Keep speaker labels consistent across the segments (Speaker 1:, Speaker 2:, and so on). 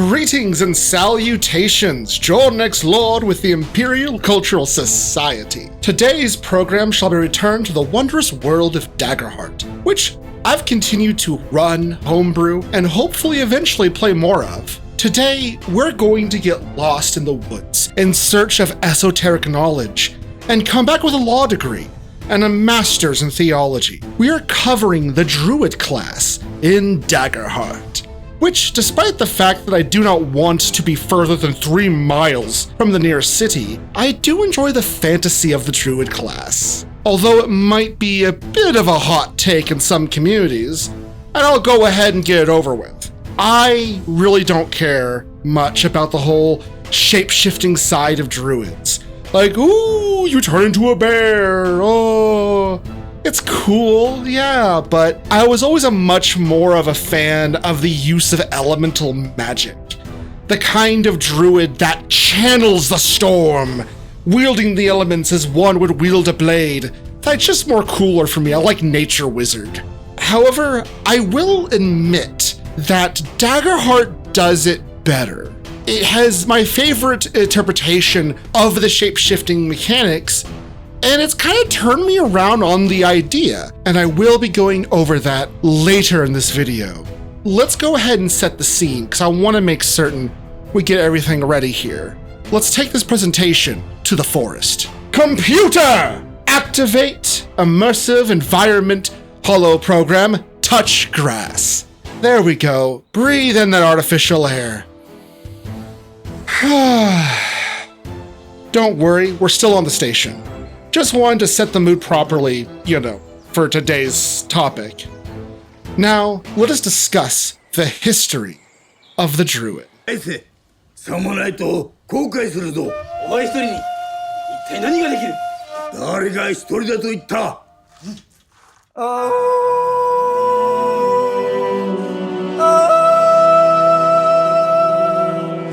Speaker 1: Greetings and salutations, JordanXlord with the Imperial Cultural Society. Today's program shall be returned to the wondrous world of Daggerheart, which I've continued to run, homebrew, and hopefully eventually play more of. Today, we're going to get lost in the woods in search of esoteric knowledge and come back with a law degree and a master's in theology. We are covering the Druid class in Daggerheart, which, despite the fact that I do not want to be further than 3 miles from the nearest city, I do enjoy the fantasy of the Druid class. Although it might be a bit of a hot take in some communities, and I'll go ahead and get it over with. I really don't care much about the whole shape-shifting side of Druids. Like, ooh, you turn into a bear, oh. It's cool, yeah, but I was always a much more of a fan of the use of elemental magic. The kind of druid that channels the storm, wielding the elements as one would wield a blade. That's just more cooler for me. I like nature wizard. However, I will admit that Daggerheart does it better. It has my favorite interpretation of the shape-shifting mechanics, and it's kind of turned me around on the idea, and I will be going over that later in this video. Let's go ahead and set the scene, because I want to make certain we get everything ready here. Let's take this presentation to the forest. Computer! Activate immersive environment holo program, touch grass. There we go. Breathe in that artificial air. Don't worry, we're still on the station. Just wanted to set the mood properly, for today's topic. Now, let us discuss the history of the Druid.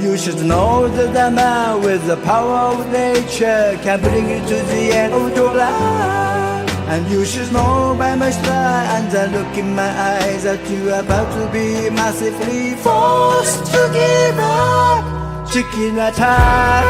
Speaker 2: You should know that a man with the power of nature can bring you to the end of your life. And you should know by my stride and the look in my eyes that you are about to be massively forced to give up. Chicken attack.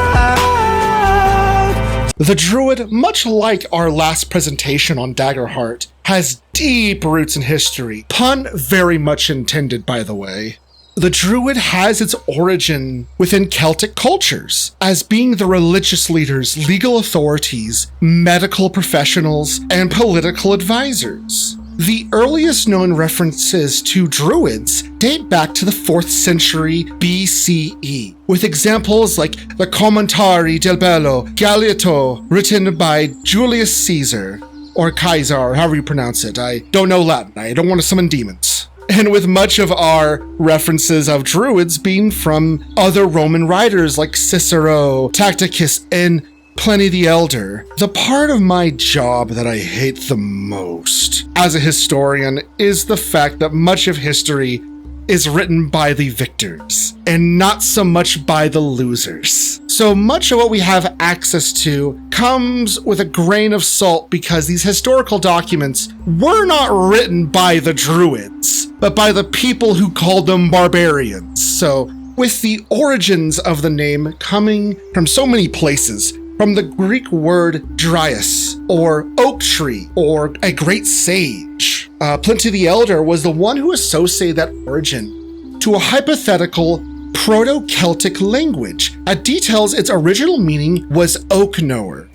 Speaker 1: The Druid, much like our last presentation on Daggerheart, has deep roots in history. Pun very much intended, by the way. The Druid has its origin within Celtic cultures, as being the religious leaders, legal authorities, medical professionals, and political advisors. The earliest known references to Druids date back to the 4th century BCE, with examples like the Commentari del Bello Galeotto, written by Julius Caesar, or Kaiser, however you pronounce it. I don't know Latin, I don't want to summon demons. And with much of our references of Druids being from other Roman writers like Cicero, Tacitus, and Pliny the Elder. The part of my job that I hate the most as a historian is the fact that much of history is written by the victors and not so much by the losers. So much of what we have access to comes with a grain of salt because these historical documents were not written by the Druids, but by the people who called them barbarians. So with the origins of the name coming from so many places, from the Greek word dryas, or oak tree, or a great sage. Pliny the Elder was the one who associated that origin to a hypothetical Proto-Celtic language that details its original meaning was oak knower.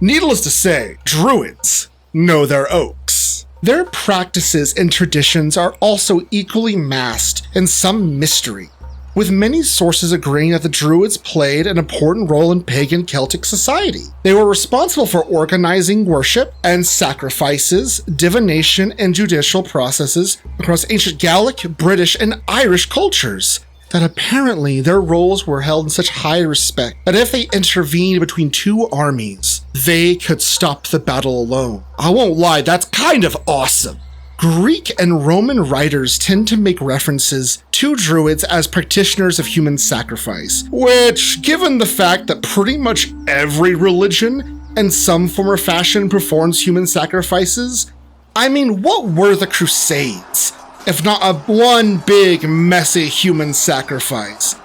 Speaker 1: Needless to say, Druids know their oaks. Their practices and traditions are also equally masked in some mystery, with many sources agreeing that the Druids played an important role in pagan Celtic society. They were responsible for organizing worship and sacrifices, divination, and judicial processes across ancient Gallic, British, and Irish cultures. That apparently their roles were held in such high respect that if they intervened between 2 armies, they could stop the battle alone. I won't lie, that's kind of awesome. Greek and Roman writers tend to make references to Druids as practitioners of human sacrifice, which, given the fact that pretty much every religion in some form or fashion performs human sacrifices, I mean, what were the Crusades if not one big, messy human sacrifice,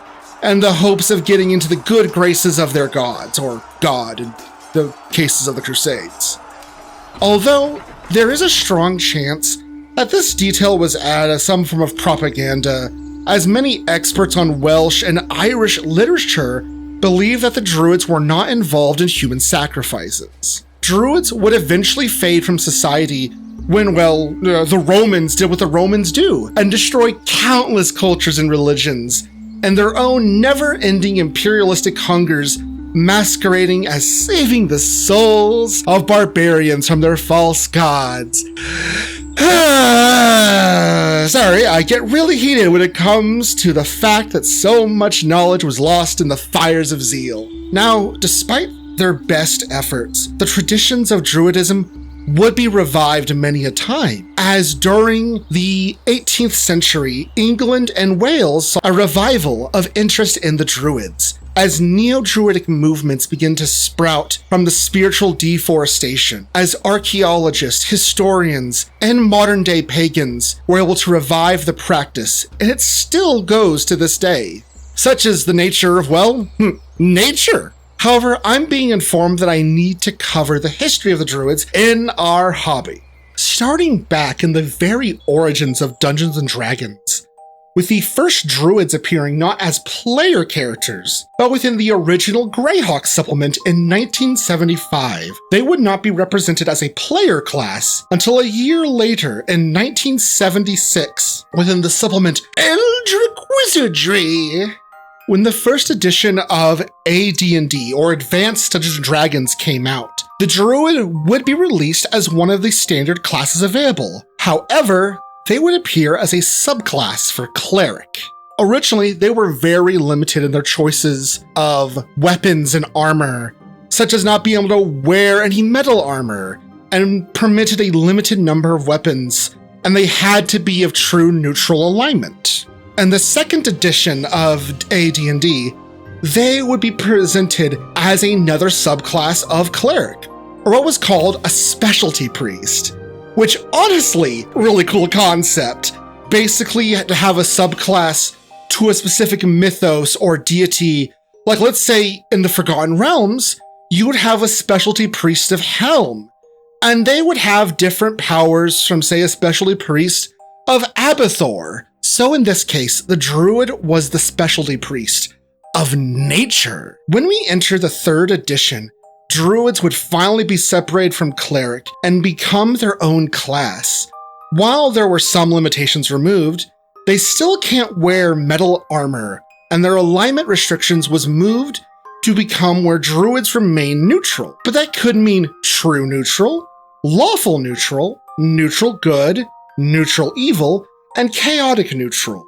Speaker 1: and the hopes of getting into the good graces of their gods, or God in the cases of the Crusades. Although, there is a strong chance that this detail was added as some form of propaganda, as many experts on Welsh and Irish literature believe that the Druids were not involved in human sacrifices. Druids would eventually fade from society when, the Romans did what the Romans do and destroy countless cultures and religions, and their own never-ending imperialistic hungers masquerading as saving the souls of barbarians from their false gods. Sorry, I get really heated when it comes to the fact that so much knowledge was lost in the fires of zeal. Now, despite their best efforts, the traditions of Druidism would be revived many a time, as during the 18th century, England and Wales saw a revival of interest in the Druids, as neo-Druidic movements begin to sprout from the spiritual deforestation, as archaeologists, historians, and modern-day pagans were able to revive the practice, and it still goes to this day. Such is the nature of, nature. However, I'm being informed that I need to cover the history of the Druids in our hobby, starting back in the very origins of Dungeons & Dragons, with the first Druids appearing not as player characters, but within the original Greyhawk supplement in 1975. They would not be represented as a player class until a year later in 1976, within the supplement Eldritch Wizardry. When the first edition of AD&D, or Advanced Dungeons & Dragons, came out, the Druid would be released as one of the standard classes available. However, they would appear as a subclass for Cleric. Originally, they were very limited in their choices of weapons and armor, such as not being able to wear any metal armor, and permitted a limited number of weapons, and they had to be of true neutral alignment. And the second edition of AD&D, they would be presented as another subclass of Cleric, or what was called a Specialty Priest, which honestly, really cool concept. Basically, to have a subclass to a specific mythos or deity, like let's say in the Forgotten Realms, you would have a Specialty Priest of Helm, and they would have different powers from, say, a Specialty Priest of Abathor. So in this case, the Druid was the Specialty Priest of Nature. When we enter the third edition, Druids would finally be separated from Cleric and become their own class. While there were some limitations removed, they still can't wear metal armor, and their alignment restrictions was moved to become where Druids remain neutral. But that could mean true neutral, lawful neutral, neutral good, neutral evil, and chaotic neutral,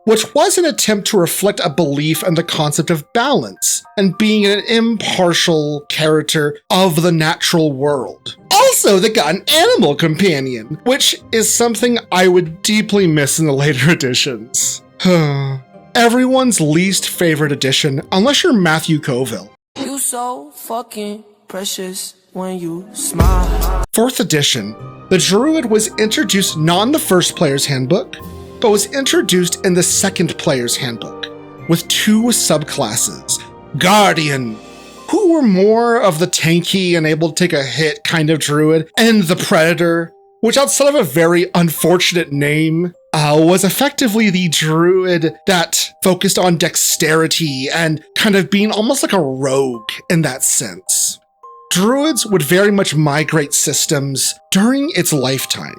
Speaker 1: which was an attempt to reflect a belief in the concept of balance and being an impartial character of the natural world. Also, they got an animal companion, which is something I would deeply miss in the later editions. Everyone's least favorite edition, unless you're Matthew Coville.
Speaker 3: You so fucking precious when you smile.
Speaker 1: Fourth edition. The Druid was introduced not in the first player's handbook, but was introduced in the second player's handbook, with two subclasses. Guardian, who were more of the tanky and able to take a hit kind of Druid, and the Predator, which outside of a very unfortunate name, was effectively the Druid that focused on dexterity and kind of being almost like a rogue in that sense. Druids would very much migrate systems during its lifetime.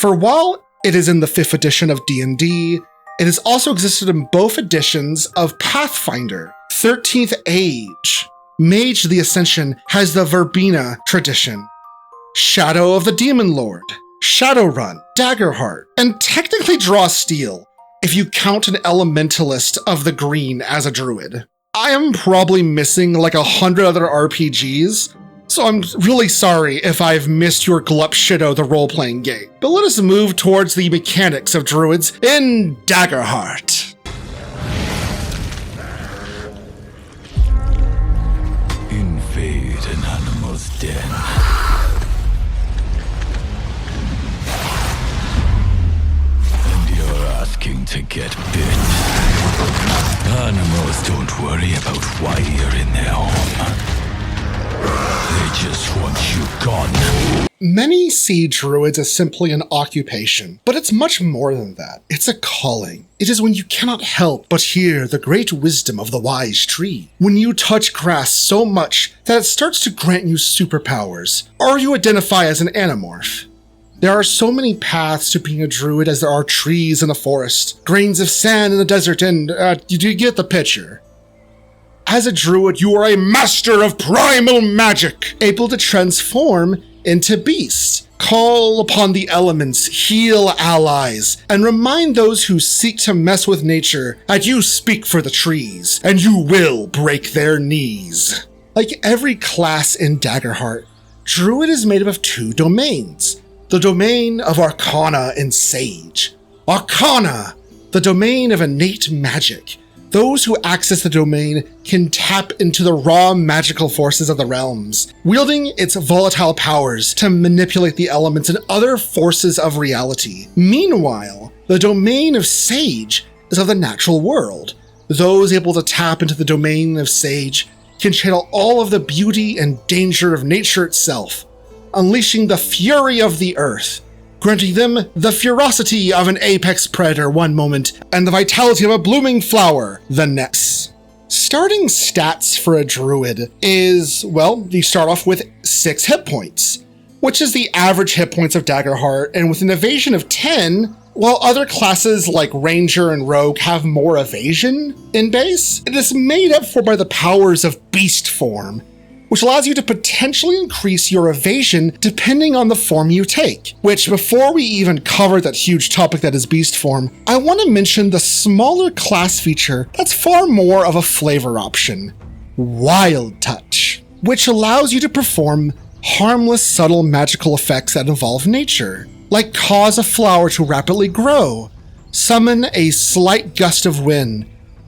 Speaker 1: For while it is in the 5th edition of D&D, it has also existed in both editions of Pathfinder, 13th Age. Mage the Ascension has the Verbena tradition, Shadow of the Demon Lord, Shadowrun, Daggerheart, and technically Draw Steel, if you count an Elementalist of the Green as a Druid. I am probably missing like 100 other RPGs, so I'm really sorry if I've missed your Glup Shido the role-playing game. But let us move towards the mechanics of Druids in Daggerheart.
Speaker 4: Invade an animal's den. And going to get bit. Animals don't worry about why you're in their home. They just want you gone.
Speaker 1: Many see druids as simply an occupation, but it's much more than that. It's a calling. It is when you cannot help but hear the great wisdom of the wise tree. When you touch grass so much that it starts to grant you superpowers, or you identify as an animorph. There are so many paths to being a druid as there are trees in a forest, grains of sand in the desert, and you get the picture. As a druid, you are a master of primal magic, able to transform into beasts, call upon the elements, heal allies, and remind those who seek to mess with nature that you speak for the trees, and you will break their knees. Like every class in Daggerheart, Druid is made up of two domains. The domain of Arcana and Sage. Arcana, the domain of innate magic. Those who access the domain can tap into the raw magical forces of the realms, wielding its volatile powers to manipulate the elements and other forces of reality. Meanwhile, the domain of Sage is of the natural world. Those able to tap into the domain of Sage can channel all of the beauty and danger of nature itself, unleashing the fury of the earth, granting them the ferocity of an apex predator one moment and the vitality of a blooming flower the next. Starting stats for a druid is, well, you start off with 6 hit points, which is the average hit points of Daggerheart, and with an evasion of 10, while other classes like Ranger and Rogue have more evasion in base, it is made up for by the powers of Beast Form, which allows you to potentially increase your evasion depending on the form you take. Which, before we even cover that huge topic that is Beast Form, I want to mention the smaller class feature that's far more of a flavor option, Wild Touch, which allows you to perform harmless, subtle magical effects that involve nature, like cause a flower to rapidly grow, summon a slight gust of wind,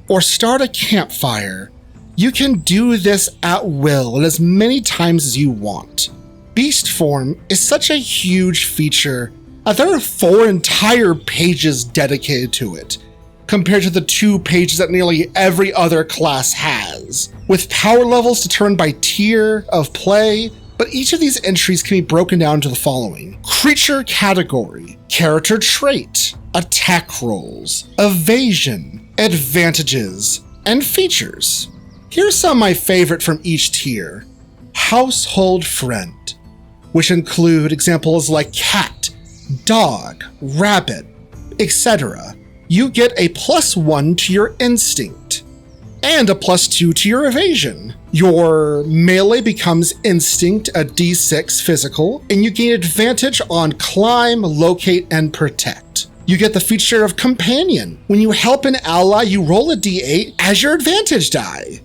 Speaker 1: or start a campfire. You can do this at will and as many times as you want. Beast Form is such a huge feature that there are 4 entire pages dedicated to it, compared to the 2 pages that nearly every other class has, with power levels determined by tier of play, but each of these entries can be broken down to the following: creature category, character trait, attack rolls, evasion, advantages, and features. Here's some of my favorite from each tier. Household Friend, which include examples like cat, dog, rabbit, etc. You get a +1 to your instinct, and a +2 to your evasion. Your melee becomes instinct, a d6 physical, and you gain advantage on climb, locate, and protect. You get the feature of companion. When you help an ally, you roll a d8 as your advantage die.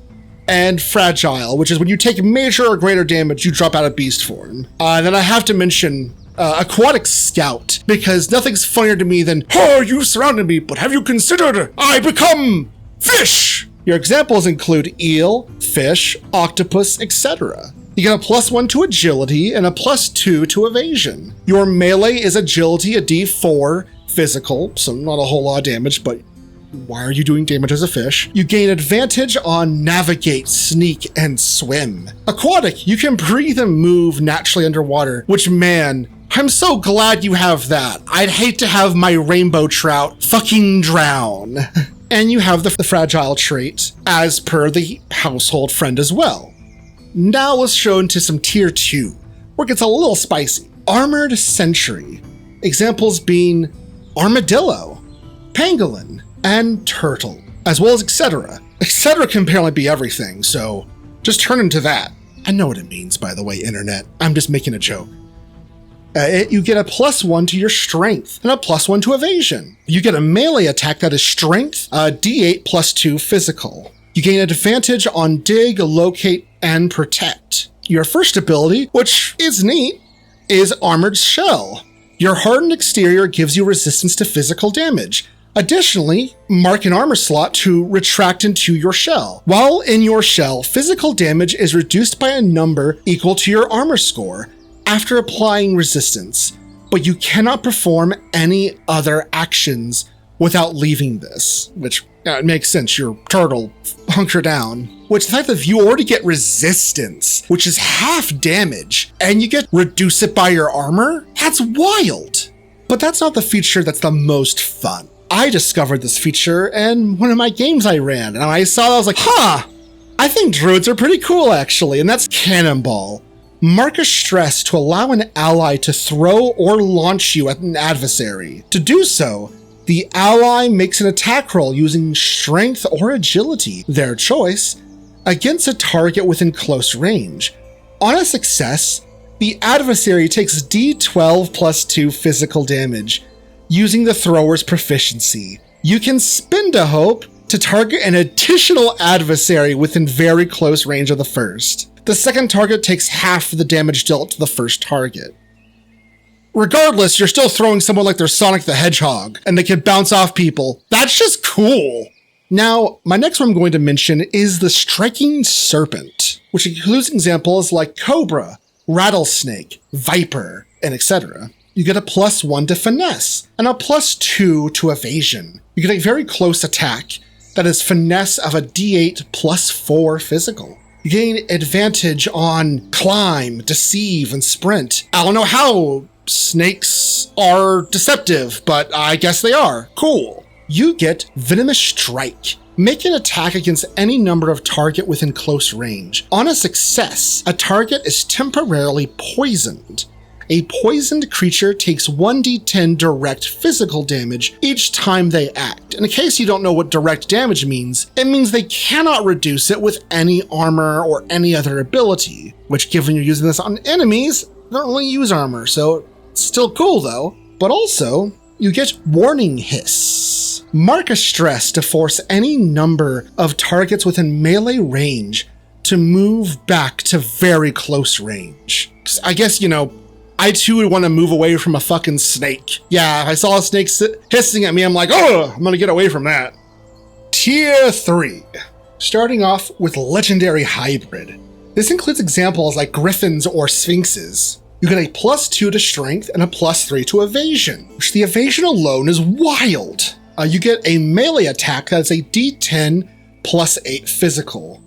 Speaker 1: And fragile, which is when you take major or greater damage, you drop out of beast form. Then I have to mention Aquatic Scout, because nothing's funnier to me than, "Oh, you surrounded me, but have you considered I become fish?" Your examples include eel, fish, octopus, etc. You get a +1 to agility and a +2 to evasion. Your melee is agility, a d4 physical, so not a whole lot of damage, but why are you doing damage as a fish? You gain advantage on navigate, sneak, and swim. Aquatic, you can breathe and move naturally underwater, which, man, I'm so glad you have that. I'd hate to have my rainbow trout fucking drown. And you have the fragile trait, as per the household friend as well. Now let's show into some tier 2, where it gets a little spicy. Armored Sentry. Examples being armadillo, pangolin, and turtle, as well as etc. Etc can apparently be everything, so just turn into that. I know what it means, by the way, internet. I'm just making a joke. You get a +1 to your strength and a +1 to evasion. You get a melee attack that is strength, d8 +2 physical. You gain advantage on dig, locate, and protect. Your first ability, which is neat, is Armored Shell. Your hardened exterior gives you resistance to physical damage. Additionally, mark an armor slot to retract into your shell. While in your shell, physical damage is reduced by a number equal to your armor score after applying resistance, but you cannot perform any other actions without leaving this, which it makes sense, you're turtle, hunker down. Which the fact that you already get resistance, which is half damage, and you get reduce it by your armor, that's wild. But that's not the feature that's the most fun. I discovered this feature in one of my games I ran, and I saw it, I was like, I think druids are pretty cool actually, and that's Cannonball. Mark a stress to allow an ally to throw or launch you at an adversary. To do so, the ally makes an attack roll using strength or agility, their choice, against a target within close range. On a success, the adversary takes d12 plus 2 physical damage, using the thrower's proficiency. You can spend a hope to target an additional adversary within very close range of the first. The second target takes half the damage dealt to the first target. Regardless, you're still throwing someone like they're Sonic the Hedgehog, and they can bounce off people. That's just cool! Now, my next one I'm going to mention is the Striking Serpent, which includes examples like Cobra, Rattlesnake, Viper, and etc. You get a +1 to Finesse, and a +2 to Evasion. You get a very close attack that is Finesse of a d8 +4 physical. You gain advantage on Climb, Deceive, and Sprint. I don't know how snakes are deceptive, but I guess they are. Cool. You get Venomous Strike. Make an attack against any number of target within close range. On a success, a target is temporarily poisoned. A poisoned creature takes 1d10 direct physical damage each time they act. In case you don't know what direct damage means, it means they cannot reduce it with any armor or any other ability, which given you're using this on enemies, they don't really use armor, so it's still cool though. But also, you get Warning Hiss. Mark a stress to force any number of targets within melee range to move back to very close range. I guess, I too would want to move away from a fucking snake. Yeah, if I saw a snake hissing at me, I'm like, oh, I'm gonna get away from that. Tier 3. Starting off with Legendary Hybrid. This includes examples like griffins or sphinxes. You get a +2 to strength and a +3 to evasion, which the evasion alone is wild. You get a melee attack that is a d10 +8 physical.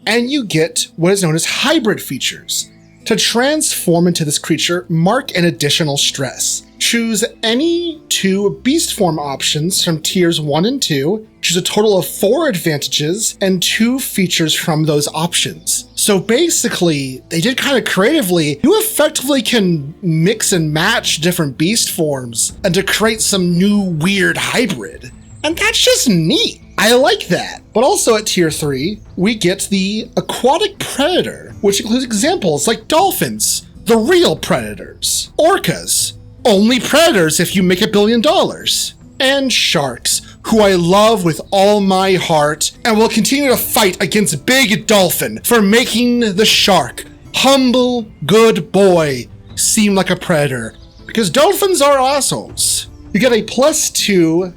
Speaker 1: And you get what is known as hybrid features. To transform into this creature, mark an additional stress. Choose any 2 beast form options from tiers 1 and 2, choose a total of 4 advantages and 2 features from those options. So basically, they did kind of creatively, you effectively can mix and match different beast forms and to create some new weird hybrid. And that's just neat. I like that. But also at tier 3, we get the Aquatic Predator, which includes examples like dolphins, the real predators, orcas, only predators if you make $1 billion, and sharks, who I love with all my heart and will continue to fight against Big Dolphin for making the shark, humble, good boy, seem like a predator, because dolphins are assholes. You get a +2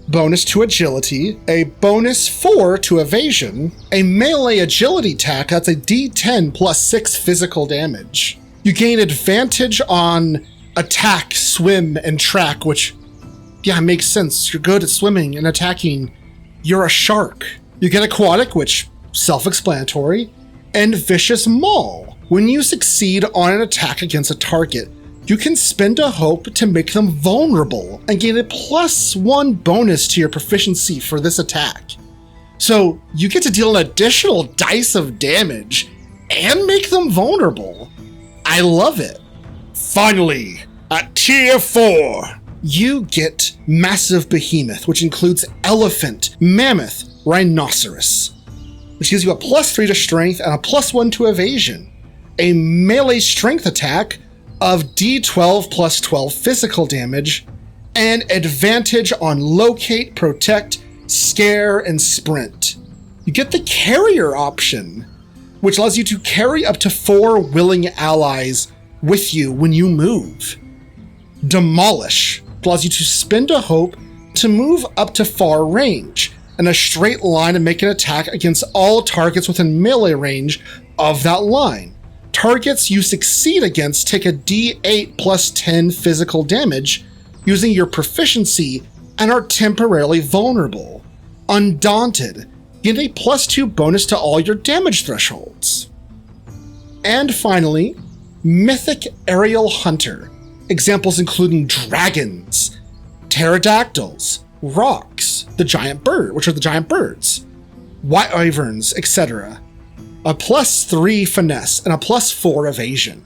Speaker 1: bonus to agility, a bonus 4 to evasion, a melee agility attack that's a d10 +6 physical damage. You gain advantage on attack, swim, and track, which, yeah, makes sense. You're good at swimming and attacking. You're a shark. You get aquatic, which, self-explanatory, and vicious maul. When you succeed on an attack against a target, you can spend a hope to make them vulnerable and gain a +1 bonus to your proficiency for this attack. So you get to deal an additional dice of damage and make them vulnerable. I love it. Finally, at tier 4, you get Massive Behemoth, which includes Elephant, Mammoth, Rhinoceros, which gives you a +3 to strength and a +1 to evasion. A melee strength attack of d12 +12 physical damage, and advantage on locate, protect, scare, and sprint. You get the carrier option, which allows you to carry up to 4 willing allies with you when you move. Demolish allows you to spend a hope to move up to far range in a straight line and make an attack against all targets within melee range of that line. Targets you succeed against take a d8 +10 physical damage using your proficiency and are temporarily vulnerable. Undaunted, get a +2 bonus to all your damage thresholds. And finally, Mythic Aerial Hunter. Examples including dragons, pterodactyls, rocks, the giant bird, which are the giant birds, wyverns, etc. A +3 finesse and a +4 evasion.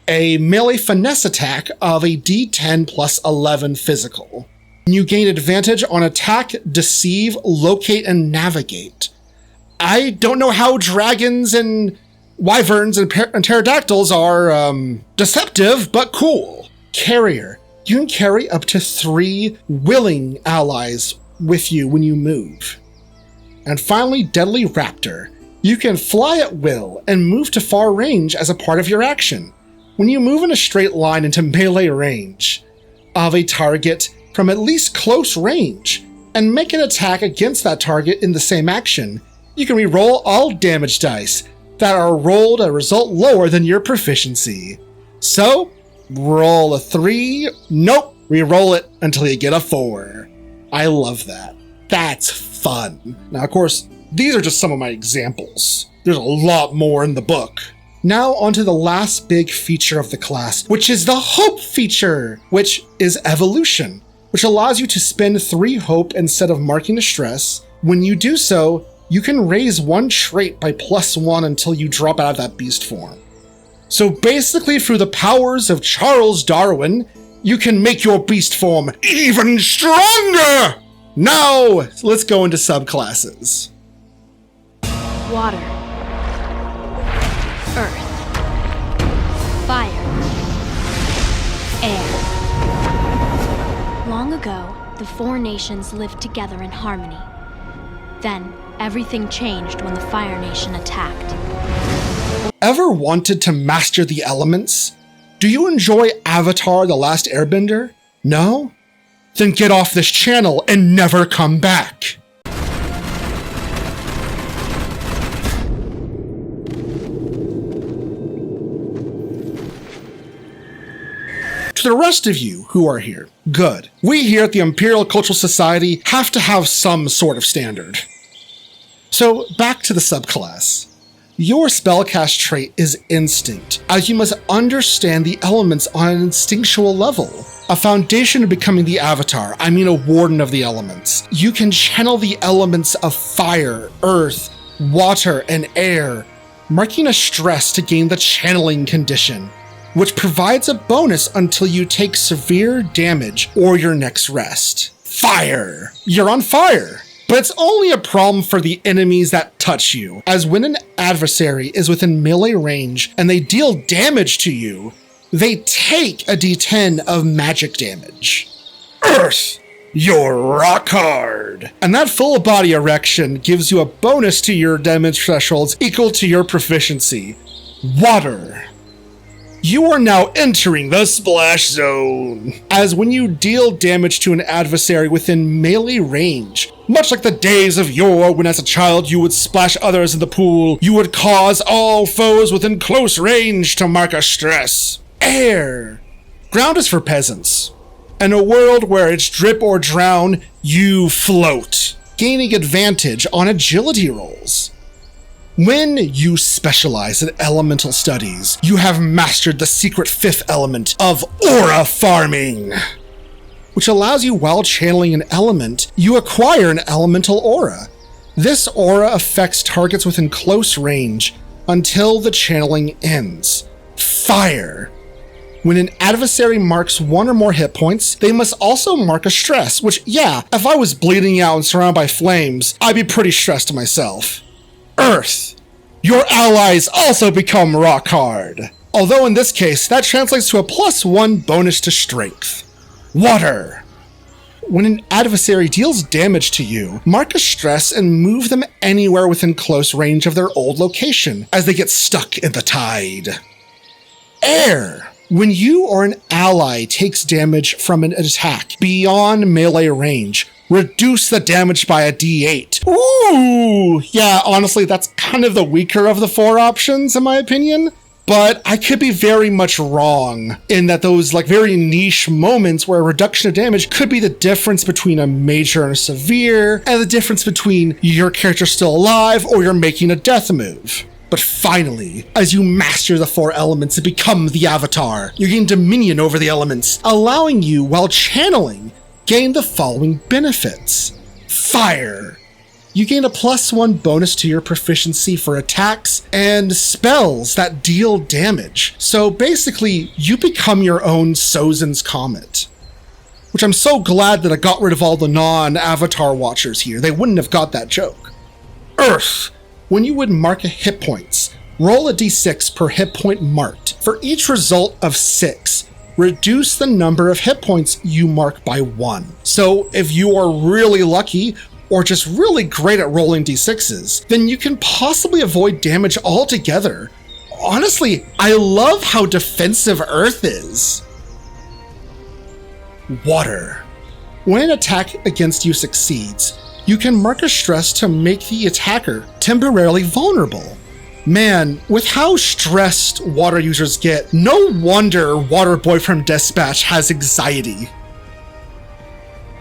Speaker 1: A melee finesse attack of a d10 + 11 physical. You gain advantage on attack, deceive, locate, and navigate. I don't know how dragons and wyverns and pterodactyls are deceptive, but cool. Carrier. You can carry up to 3 willing allies with you when you move. And finally, Deadly Raptor. You can fly at will and move to far range as a part of your action. When you move in a straight line into melee range of a target from at least close range and make an attack against that target in the same action, you can re-roll all damage dice that are rolled a result lower than your proficiency. So, roll a 3, nope, re-roll it until you get a 4. I love that. That's fun. Now, of course, these are just some of my examples. There's a lot more in the book. Now onto the last big feature of the class, which is the Hope feature, which is Evolution, which allows you to spend 3 Hope instead of marking a stress. When you do so, you can raise 1 trait by +1 until you drop out of that beast form. So basically, through the powers of Charles Darwin, you can make your beast form even stronger! Now, let's go into subclasses.
Speaker 5: Water, earth, fire, air. Long ago, the 4 nations lived together in harmony. Then, everything changed when the Fire Nation attacked.
Speaker 1: Ever wanted to master the elements? Do you enjoy Avatar: The Last Airbender? No? Then get off this channel and never come back. To the rest of you who are here, good. We here at the Imperial Cultural Society have to have some sort of standard. So back to the subclass. Your spellcast trait is Instinct, as you must understand the elements on an instinctual level. A foundation of becoming the Avatar, I mean a Warden of the elements. You can channel the elements of fire, earth, water, and air, marking a stress to gain the channeling condition, which provides a bonus until you take severe damage or your next rest. Fire! You're on fire! But it's only a problem for the enemies that touch you, as when an adversary is within melee range and they deal damage to you, they take a d10 of magic damage. Earth! You're rock hard! And that full body erection gives you a bonus to your damage thresholds equal to your proficiency. Water. You are now entering the splash zone, as when you deal damage to an adversary within melee range, much like the days of yore when as a child you would splash others in the pool, you would cause all foes within close range to mark a stress. Air. Ground is for peasants. In a world where it's drip or drown, you float, gaining advantage on agility rolls. When you specialize in elemental studies, you have mastered the secret 5th element of aura farming, which allows you, while channeling an element, you acquire an elemental aura. This aura affects targets within close range until the channeling ends. Fire. When an adversary marks 1 or more hit points, they must also mark a stress, which, yeah, if I was bleeding out and surrounded by flames, I'd be pretty stressed myself. Earth. Your allies also become rock hard. Although in this case, that translates to a +1 bonus to strength. Water. When an adversary deals damage to you, mark a stress and move them anywhere within close range of their old location as they get stuck in the tide. Air. When you or an ally takes damage from an attack beyond melee range, reduce the damage by a d8. Ooh! Yeah, honestly, that's kind of the weaker of the 4 options, in my opinion. But I could be very much wrong in that those like very niche moments where a reduction of damage could be the difference between a major and a severe, and the difference between your character still alive or you're making a death move. But finally, as you master the 4 elements and become the Avatar, you gain dominion over the elements, allowing you, while channeling, gain the following benefits. Fire. You gain a +1 bonus to your proficiency for attacks and spells that deal damage. So basically, you become your own Sozin's Comet. Which I'm so glad that I got rid of all the non-Avatar watchers here. They wouldn't have got that joke. Earth. When you would mark a hit points, roll a d6 per hit point marked. For each result of 6, reduce the number of hit points you mark by 1. So if you are really lucky, or just really great at rolling d6s, then you can possibly avoid damage altogether. Honestly, I love how defensive Earth is. Water. When an attack against you succeeds, you can mark a stress to make the attacker temporarily vulnerable. Man, with how stressed water users get, no wonder Water Boy from Dispatch has anxiety.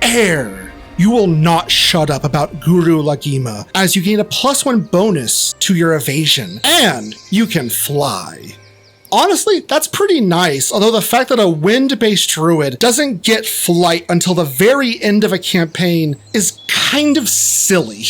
Speaker 1: Air. You will not shut up about Guru Lagima, as you gain a +1 bonus to your evasion, and you can fly. Honestly, that's pretty nice, although the fact that a wind-based druid doesn't get flight until the very end of a campaign is kind of silly.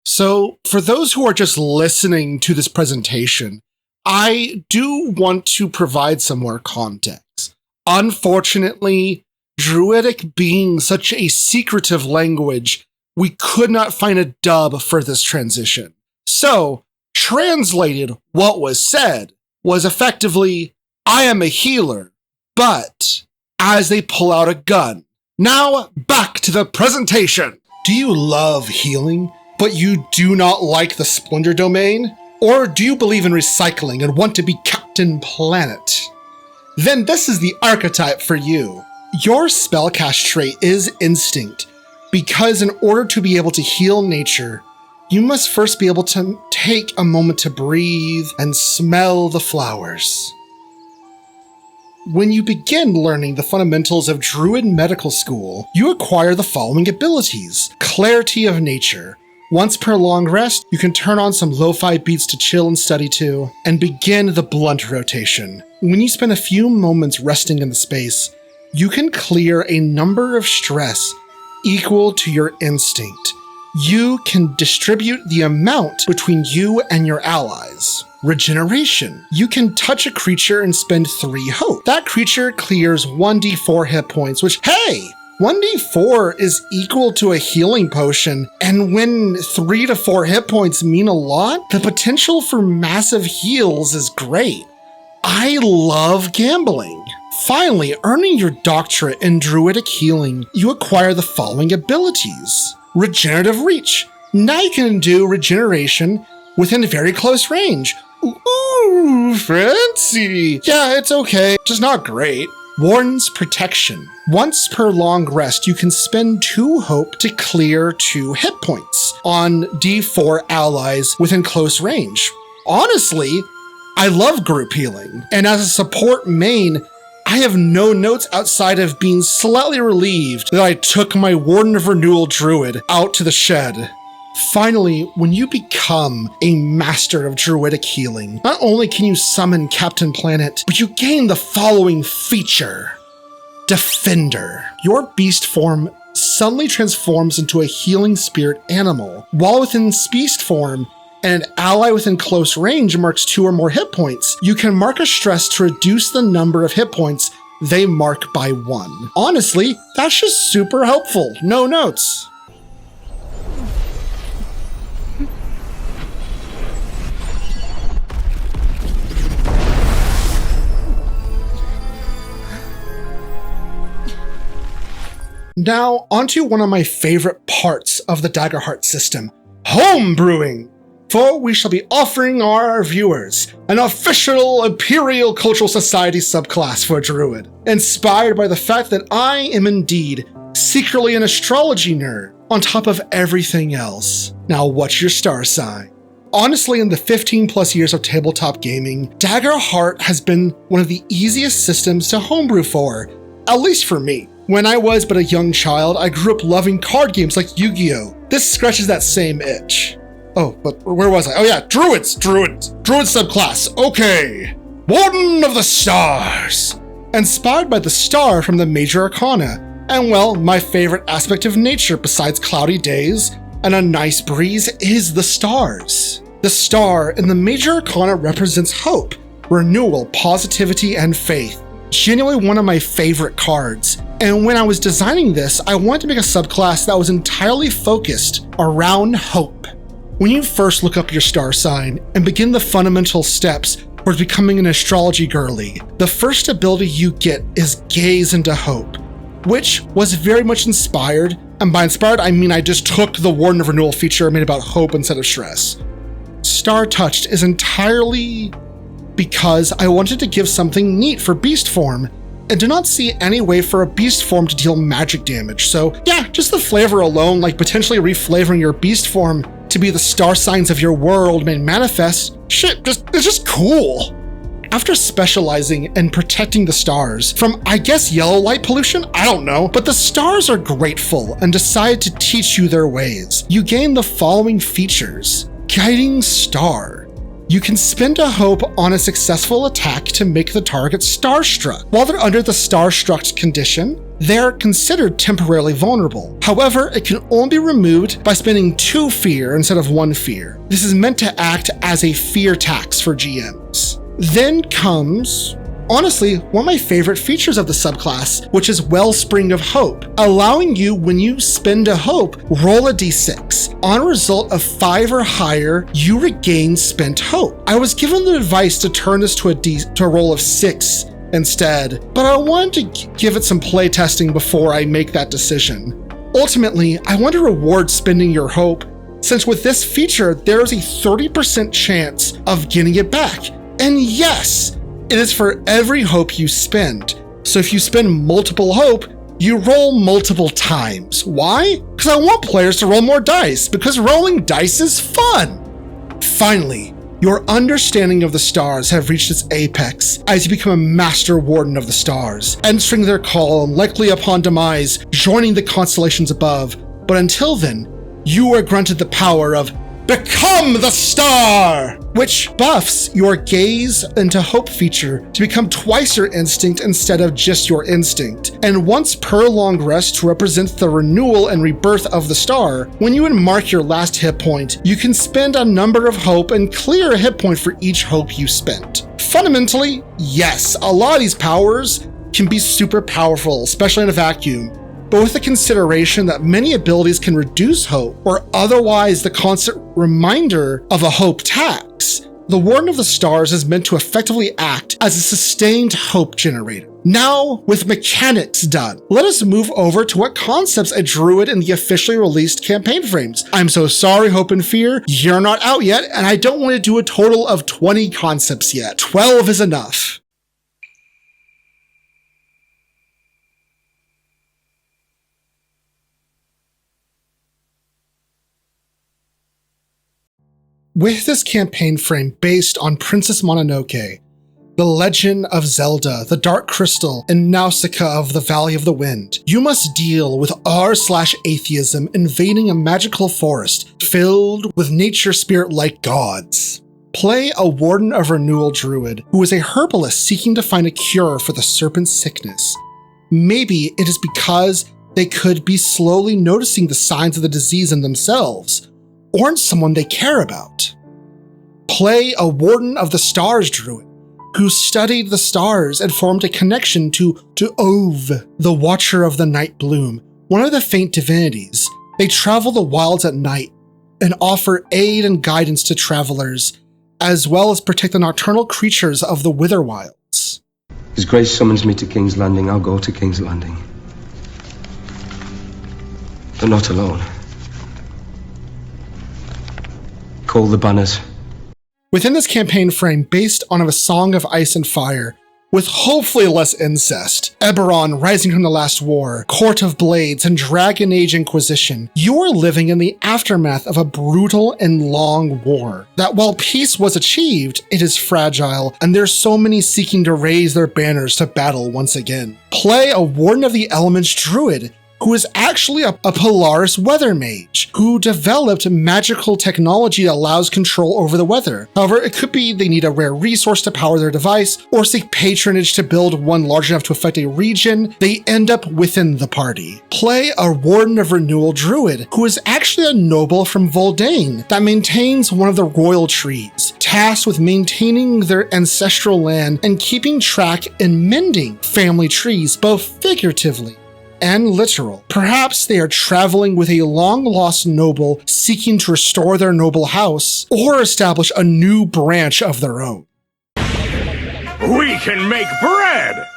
Speaker 1: So, for those who are just listening to this presentation, I do want to provide some more context. Unfortunately, Druidic being such a secretive language, we could not find a dub for this transition. So, translated, what was said was effectively, I am a healer, but, as they pull out a gun. Now, back to the presentation. Do you love healing, but you do not like the Splendor domain? Or do you believe in recycling and want to be Captain Planet? Then this is the archetype for you. Your spellcast trait is Instinct, because in order to be able to heal nature, you must first be able to take a moment to breathe and smell the flowers. When you begin learning the fundamentals of Druid Medical School, you acquire the following abilities. Clarity of Nature. Once per long rest, you can turn on some lo-fi beats to chill and study to, and begin the blunt rotation. When you spend a few moments resting in the space, you can clear a number of stress equal to your instinct. You can distribute the amount between you and your allies. Regeneration. You can touch a creature and spend 3 hope. That creature clears 1d4 hit points, which, hey! 1d4 is equal to a healing potion, and when 3 to 4 hit points mean a lot, the potential for massive heals is great. I love gambling. Finally, earning your doctorate in Druidic healing, you acquire the following abilities. Regenerative Reach. Now you can do regeneration within very close range. Ooh, fancy. Yeah, it's okay, just not great. Warden's Protection. Once per long rest, you can spend 2 hope to clear 2 hit points on d4 allies within close range. Honestly, I love group healing, and as a support main, I have no notes outside of being slightly relieved that I took my Warden of Renewal Druid out to the shed. Finally, when you become a master of Druidic healing, not only can you summon Captain Planet, but you gain the following feature. Defender. Your beast form suddenly transforms into a healing spirit animal. While within beast form, and an ally within close range marks 2 or more hit points, you can mark a stress to reduce the number of hit points they mark by 1. Honestly, that's just super helpful. No notes. Now, onto one of my favorite parts of the Daggerheart system, homebrewing. For we shall be offering our viewers an official Imperial Cultural Society subclass for Druid, inspired by the fact that I am indeed secretly an astrology nerd on top of everything else. Now, what's your star sign? Honestly, in the 15 plus years of tabletop gaming, Daggerheart has been one of the easiest systems to homebrew for, at least for me. When I was but a young child, I grew up loving card games like Yu-Gi-Oh! This scratches that same itch. Oh, but where was I? Oh yeah, Druid subclass, okay. Warden of the Stars. Inspired by the star from the Major Arcana, and well, my favorite aspect of nature besides cloudy days and a nice breeze is the stars. The star in the Major Arcana represents hope, renewal, positivity, and faith. Genuinely one of my favorite cards. And when I was designing this, I wanted to make a subclass that was entirely focused around hope. When you first look up your star sign and begin the fundamental steps towards becoming an astrology girly, the first ability you get is Gaze into Hope, which was very much inspired, and by inspired I mean I just took the Warden of Renewal feature and made it about hope instead of stress. Star Touched is entirely because I wanted to give something neat for beast form, and do not see any way for a beast form to deal magic damage. So yeah, just the flavor alone, like potentially reflavoring your beast form to be the star signs of your world made manifest, shit, it's just cool. After specializing and protecting the stars from, I guess, yellow light pollution? I don't know, but the stars are grateful and decide to teach you their ways. You gain the following features. Guiding Star. You can spend a hope on a successful attack to make the target starstruck. While they're under the starstruck condition, they're considered temporarily vulnerable. However, it can only be removed by spending 2 fear instead of 1 fear. This is meant to act as a fear tax for GMs. Then comes, honestly, one of my favorite features of the subclass, which is Wellspring of Hope, allowing you, when you spend a hope, roll a d6. On a result of 5 or higher, you regain spent hope. I was given the advice to turn this to a roll of 6 instead, but I wanted to give it some playtesting before I make that decision. Ultimately, I want to reward spending your hope, since with this feature, there is a 30% chance of getting it back. And yes, it is for every hope you spend. So if you spend multiple hope, you roll multiple times. Why? Because I want players to roll more dice, because rolling dice is fun. Finally, your understanding of the stars have reached its apex as you become a master warden of the stars, entering their call and likely upon demise, joining the constellations above. But until then, you are granted the power of Become the Star, which buffs your Gaze into Hope feature to become twice your instinct instead of just your instinct, and once per long rest to represent the renewal and rebirth of the star. When you mark your last hit point, you can spend a number of hope and clear a hit point for each hope you spent. Fundamentally, yes, a lot of these powers can be super powerful, especially in a vacuum, but with the consideration that many abilities can reduce hope or otherwise the constant reminder of a hope tax, the Warden of the Stars is meant to effectively act as a sustained hope generator. Now, with mechanics done, let us move over to what concepts a Druid in the officially released campaign frames. I'm so sorry, Hope and Fear, you're not out yet, and I don't want to do a total of 20 concepts yet. 12 is enough. With this campaign frame based on Princess Mononoke, The Legend of Zelda, The Dark Crystal, and Nausicaa of the Valley of the Wind, you must deal with r/atheism invading a magical forest filled with nature spirit-like gods. Play a Warden of Renewal Druid who is a herbalist seeking to find a cure for the serpent's sickness. Maybe it is because they could be slowly noticing the signs of the disease in themselves, or in someone they care about. Play a Warden of the Stars Druid who studied the stars and formed a connection to Ove, the Watcher of the Night Bloom, one of the faint divinities. They travel the wilds at night and offer aid and guidance to travelers, as well as protect the nocturnal creatures of the Witherwilds.
Speaker 6: His Grace summons me to King's Landing. I'll go to King's Landing. But not alone. Call the banners.
Speaker 1: Within this campaign frame, based on A Song of Ice and Fire, with hopefully less incest, Eberron rising from the last war, Court of Blades, and Dragon Age Inquisition, you are living in the aftermath of a brutal and long war. That while peace was achieved, it is fragile, and there's so many seeking to raise their banners to battle once again. Play a Warden of the Elements Druid, who is actually a Polaris weather mage, who developed magical technology that allows control over the weather. However, it could be they need a rare resource to power their device, or seek patronage to build one large enough to affect a region. They end up within the party. Play a Warden of Renewal Druid, who is actually a noble from Voldane that maintains one of the royal trees, tasked with maintaining their ancestral land and keeping track and mending family trees, both figuratively and literal. Perhaps they are traveling with a long-lost noble seeking to restore their noble house or establish a new branch of their own.
Speaker 7: We can make bread!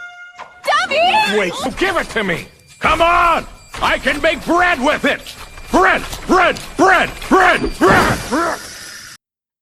Speaker 8: Daddy!
Speaker 7: Wait, give it to me! Come on! I can make bread with it! Bread! Bread! Bread! Bread! Bread!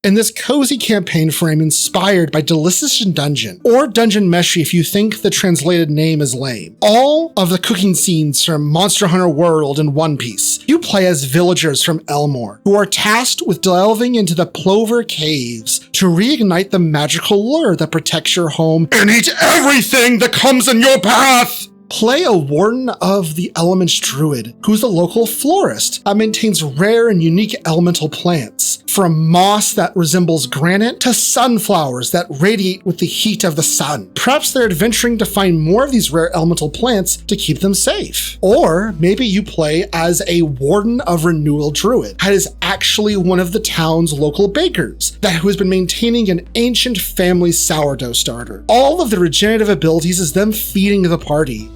Speaker 1: In this cozy campaign frame inspired by Delicious Dungeon, or Dungeon Meshi if you think the translated name is lame. All of the cooking scenes from Monster Hunter World and One Piece. You play as villagers from Elmore, who are tasked with delving into the Plover Caves to reignite the magical lure that protects your home and eat everything that comes in your path! Play a Warden of the Elements Druid, who's a local florist that maintains rare and unique elemental plants, from moss that resembles granite to sunflowers that radiate with the heat of the sun. Perhaps they're adventuring to find more of these rare elemental plants to keep them safe. Or maybe you play as a Warden of Renewal Druid that is actually one of the town's local bakers who has been maintaining an ancient family sourdough starter. All of the regenerative abilities is them feeding the party.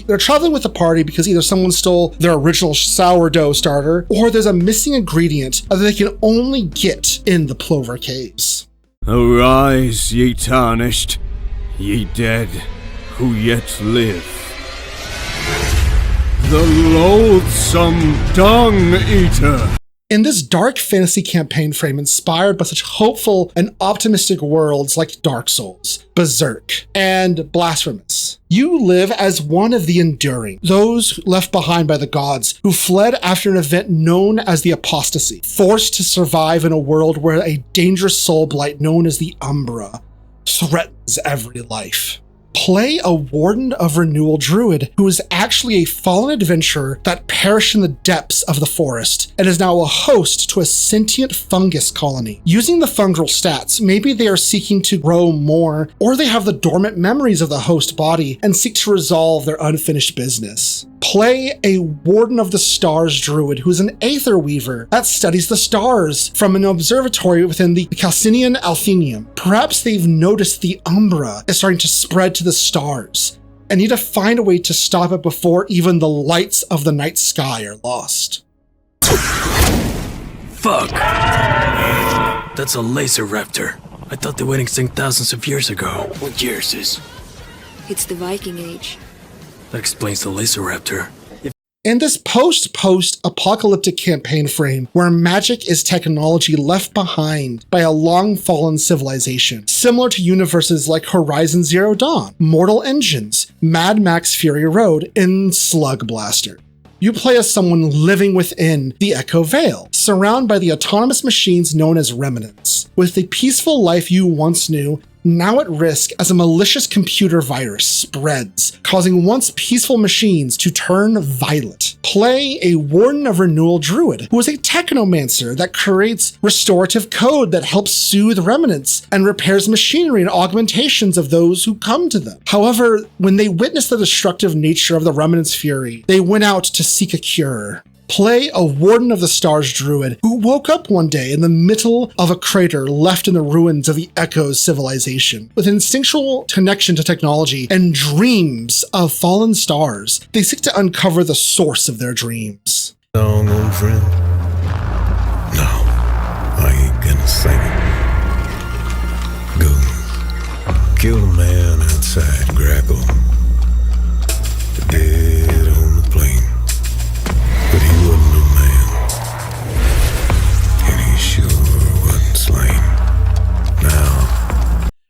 Speaker 1: They're traveling with the party because either someone stole their original sourdough starter, or there's a missing ingredient that they can only get in the Plover Caves.
Speaker 9: Arise, ye tarnished, ye dead who yet live. The loathsome Dung Eater!
Speaker 1: In this dark fantasy campaign frame inspired by such hopeful and optimistic worlds like Dark Souls, Berserk, and Blasphemous, you live as one of the enduring, those left behind by the gods who fled after an event known as the Apostasy, forced to survive in a world where a dangerous soul blight known as the Umbra threatens every life. Play a Warden of Renewal Druid who is actually a fallen adventurer that perished in the depths of the forest and is now a host to a sentient fungus colony. Using the fungal stats, maybe they are seeking to grow more, or they have the dormant memories of the host body and seek to resolve their unfinished business. Play a Warden of the Stars Druid who is an Aether Weaver that studies the stars from an observatory within the Calcinian Althenium. Perhaps they've noticed the Umbra is starting to spread to the stars and need to find a way to stop it before even the lights of the night sky are lost.
Speaker 10: Fuck! That's a laser raptor. I thought they went extinct thousands of years ago. What year is this?
Speaker 8: It's the Viking Age.
Speaker 10: That explains the laser raptor.
Speaker 1: In this post-apocalyptic campaign frame where magic is technology left behind by a long-fallen civilization, similar to universes like Horizon Zero Dawn, Mortal Engines, Mad Max Fury Road, and Slug Blaster. You play as someone living within the Echo Vale, surrounded by the autonomous machines known as Remnants, with the peaceful life you once knew now at risk as a malicious computer virus spreads, causing once peaceful machines to turn violent. Play a Warden of Renewal Druid, who is a technomancer that creates restorative code that helps soothe remnants and repairs machinery and augmentations of those who come to them. However, when they witnessed the destructive nature of the remnants' fury, they went out to seek a cure. Play a Warden of the Stars Druid who woke up one day in the middle of a crater left in the ruins of the Echo's civilization. With instinctual connection to technology and dreams of fallen stars, they seek to uncover the source of their dreams.
Speaker 11: Song, old friend? No, I ain't gonna sing it. Go, kill the man outside Grackle. Dead on the plain. But he wasn't a man, and he sure wasn't slain. Now,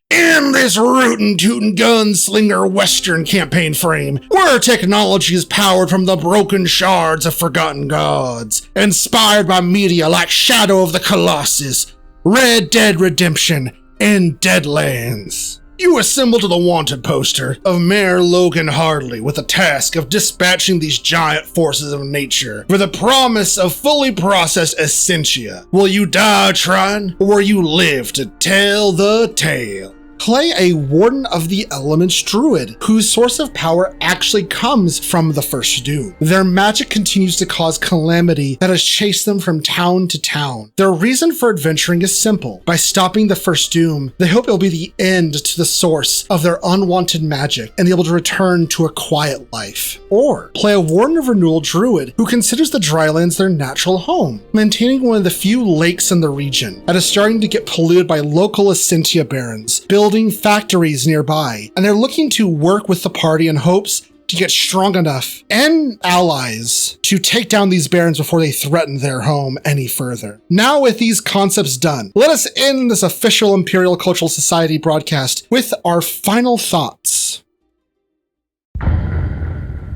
Speaker 1: in this this rootin' tootin' gunslinger western campaign frame, where technology is powered from the broken shards of forgotten gods, inspired by media like Shadow of the Colossus, Red Dead Redemption, and Deadlands. You assemble to the wanted poster of Mayor Logan Hardley with the task of dispatching these giant forces of nature for the promise of fully processed essentia. Will you die trying, or will you live to tell the tale? Play a Warden of the Elements Druid, whose source of power actually comes from the First Doom. Their magic continues to cause calamity that has chased them from town to town. Their reason for adventuring is simple. By stopping the First Doom, they hope it will be the end to the source of their unwanted magic and be able to return to a quiet life. Or play a Warden of Renewal Druid, who considers the Drylands their natural home, maintaining one of the few lakes in the region that is starting to get polluted by local essentia barons, building factories nearby, and they're looking to work with the party in hopes to get strong enough and allies to take down these barons before they threaten their home any further. Now, with these concepts done, let us end this official Imperial Cultural Society broadcast with our final thoughts.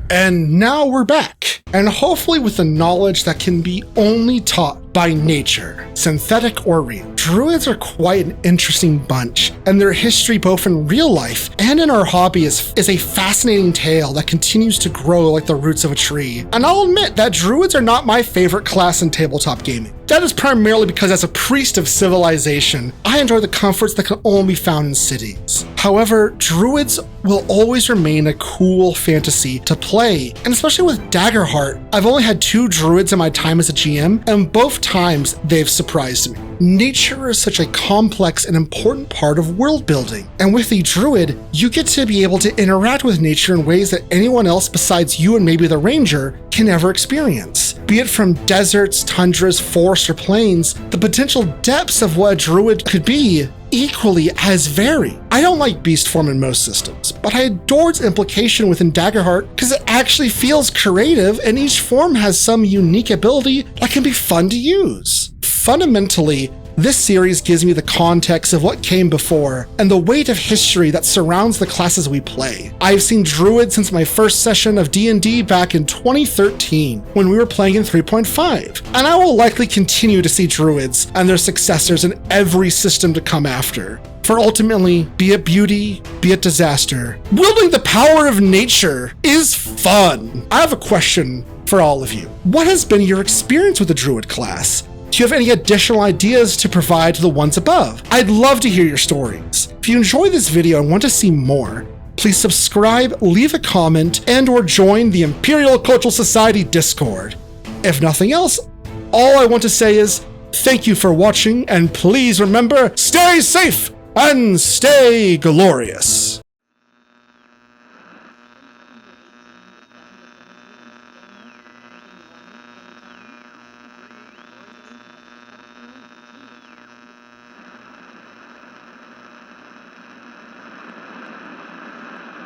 Speaker 1: And now we're back, and hopefully with the knowledge that can be only taught by nature, synthetic or real. Druids are quite an interesting bunch, and their history both in real life and in our hobby is a fascinating tale that continues to grow like the roots of a tree. And I'll admit that Druids are not my favorite class in tabletop gaming. That is primarily because as a priest of civilization, I enjoy the comforts that can only be found in cities. However, Druids will always remain a cool fantasy to play, and especially with Daggerheart, I've only had 2 Druids in my time as a GM, and both times they've surprised me. Nature is such a complex and important part of world building, and with the Druid, you get to be able to interact with nature in ways that anyone else besides you and maybe the ranger can ever experience. Be it from deserts, tundras, forests, or plains, the potential depths of what a Druid could be equally as varied. I don't like beast form in most systems, but I adore its implication within Daggerheart because it actually feels creative and each form has some unique ability that can be fun to use. Fundamentally, this series gives me the context of what came before and the weight of history that surrounds the classes we play. I've seen Druid since my first session of D&D back in 2013 when we were playing in 3.5, and I will likely continue to see Druids and their successors in every system to come after. For ultimately, be it beauty, be it disaster, wielding the power of nature is fun. I have a question for all of you. What has been your experience with the Druid class? Do you have any additional ideas to provide to the ones above? I'd love to hear your stories. If you enjoy this video and want to see more, please subscribe, leave a comment, and/or join the Imperial Cultural Society Discord. If nothing else, all I want to say is thank you for watching, and please remember, stay safe and stay glorious.